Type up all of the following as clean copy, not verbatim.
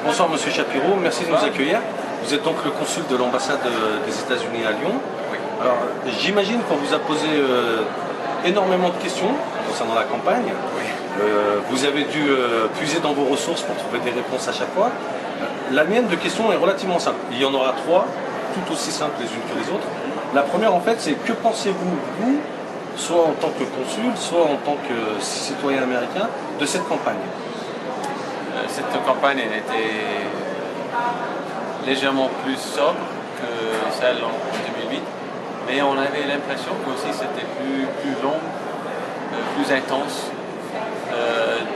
Bonsoir Monsieur Shapiro, merci de nous accueillir. Vous êtes donc le consul de l'ambassade des États-Unis à Lyon. Oui. Alors j'imagine qu'on vous a posé énormément de questions concernant la campagne. Oui. Vous avez dû puiser dans vos ressources pour trouver des réponses à chaque fois. La mienne de question est relativement simple. Il y en aura trois, tout aussi simples les unes que les autres. La première en fait c'est que pensez-vous, vous, soit en tant que consul, soit en tant que citoyen américain, de cette campagne? Cette campagne elle était légèrement plus sobre que celle en 2008, mais on avait l'impression que aussi c'était plus long, plus intense,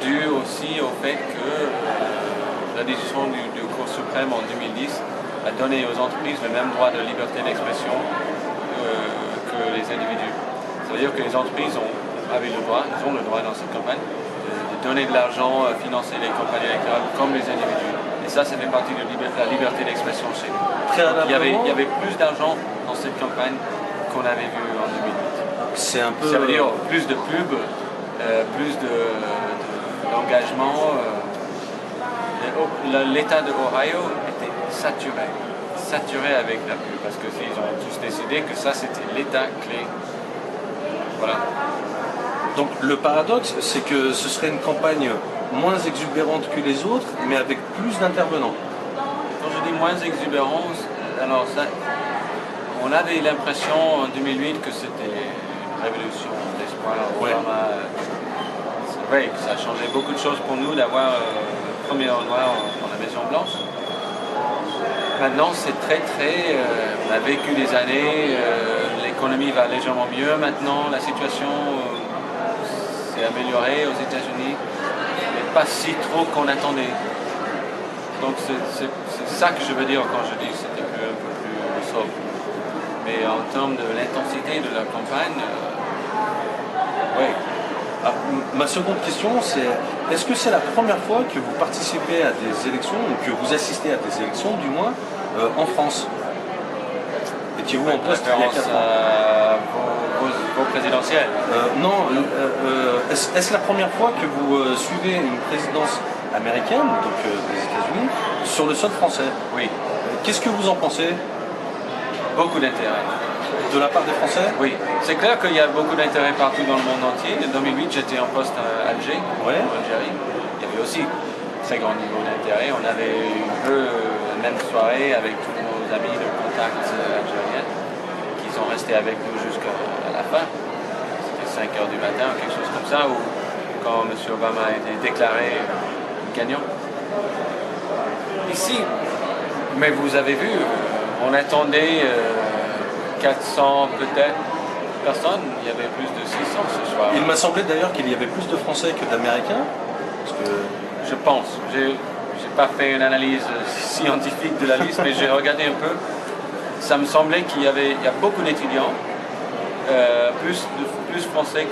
dû aussi au fait que la décision du Cour suprême en 2010 a donné aux entreprises le même droit de liberté d'expression que les individus. C'est-à-dire que les entreprises ont le droit dans cette campagne de donner de l'argent, financer les campagnes électorales comme les individus. Et ça fait partie de la liberté d'expression chez nous. Préalablement, il y avait plus d'argent dans cette campagne qu'on avait vu en 2008. C'est un peu... Ça veut dire plus de pubs, plus d'engagement. L'État de Ohio était saturé avec la pub, parce qu'ils ont tous décidé que ça c'était l'État clé. Voilà. Donc le paradoxe, c'est que ce serait une campagne moins exubérante que les autres, mais avec plus d'intervenants. Quand je dis moins exubérante, alors ça, on avait l'impression en 2008 que c'était une révolution d'espoir. Obama, c'est vrai que ça a changé beaucoup de choses pour nous d'avoir le premier noir dans la Maison Blanche. Maintenant, c'est on a vécu des années, l'économie va légèrement mieux maintenant, la situation s'est améliorée aux États-Unis, mais pas si trop qu'on attendait. Donc c'est ça que je veux dire quand je dis que c'était un peu plus sobre. Mais en termes de l'intensité de la campagne, oui. Ma seconde question, c'est est-ce que c'est la première fois que vous participez à des élections, ou que vous assistez à des élections du moins, en France? Étiez-vous en poste il y a 4 ans? Vos présidentielles? Non, est-ce la première fois que vous suivez une présidence américaine, donc des États-Unis, sur le sol français? Oui. Qu'est-ce que vous en pensez? Beaucoup d'intérêt. De la part des Français? Oui. C'est clair qu'il y a beaucoup d'intérêt partout dans le monde entier. En 2008, j'étais en poste à Alger, en Algérie. Il y avait aussi un très grand niveau d'intérêt. On avait un peu la même soirée avec tous nos amis de contact algériens qui sont restés avec nous jusqu'à la fin. C'était 5 h du matin, quelque chose comme ça, où quand M. Obama a été déclaré gagnant. Ici, mais vous avez vu, on attendait 400 peut-être personnes, il y avait plus de 600 ce soir. Il m'a semblé d'ailleurs qu'il y avait plus de Français que d'Américains. Parce que... Je pense. J'ai pas fait une analyse scientifique de la liste, mais j'ai regardé un peu. Ça me semblait qu'il y a beaucoup d'étudiants, plus Français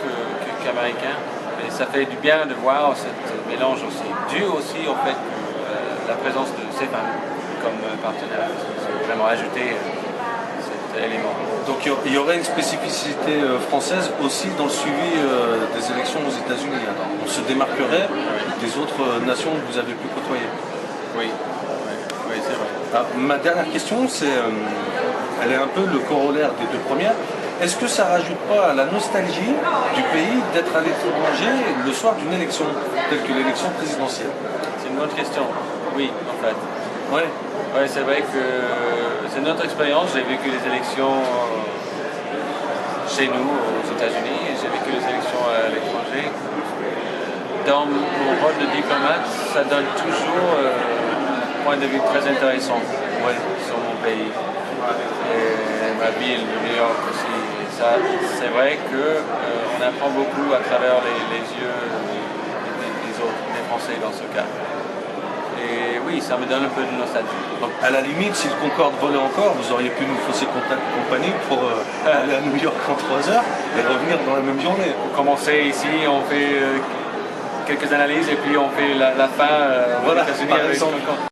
qu'Américains. Mais ça fait du bien de voir ce mélange aussi. Dû aussi au fait que la présence de ces femmes comme partenaires, c'est vraiment ajouté cet élément. Donc il y aurait une spécificité française aussi dans le suivi des élections aux États-Unis. On se démarquerait des autres nations que vous avez pu côtoyer. Oui, c'est vrai. Ma dernière question, elle est un peu le corollaire des deux premières. Est-ce que ça rajoute pas à la nostalgie du pays d'être à l'étranger le soir d'une élection, telle que l'élection présidentielle? C'est une bonne question. Oui, en fait. Oui. Ouais, c'est vrai que c'est notre expérience. J'ai vécu les élections chez nous, aux États-Unis, et j'ai vécu les élections à l'étranger. Dans mon rôle de diplomate, ça donne toujours un point de vue très intéressant sur mon pays. Et ma ville, New York aussi. Et ça, c'est vrai qu'on apprend beaucoup à travers les yeux des autres, des Français dans ce cas. Et oui, ça me donne un peu de nostalgie. Donc, à la limite, si le Concorde volait encore, vous auriez pu nous fausser compagnie pour aller à New York en 3 heures et revenir dans la même journée. Pour commencer ici, on fait quelques analyses et puis on fait la fin aux États-Unis avec le Concorde.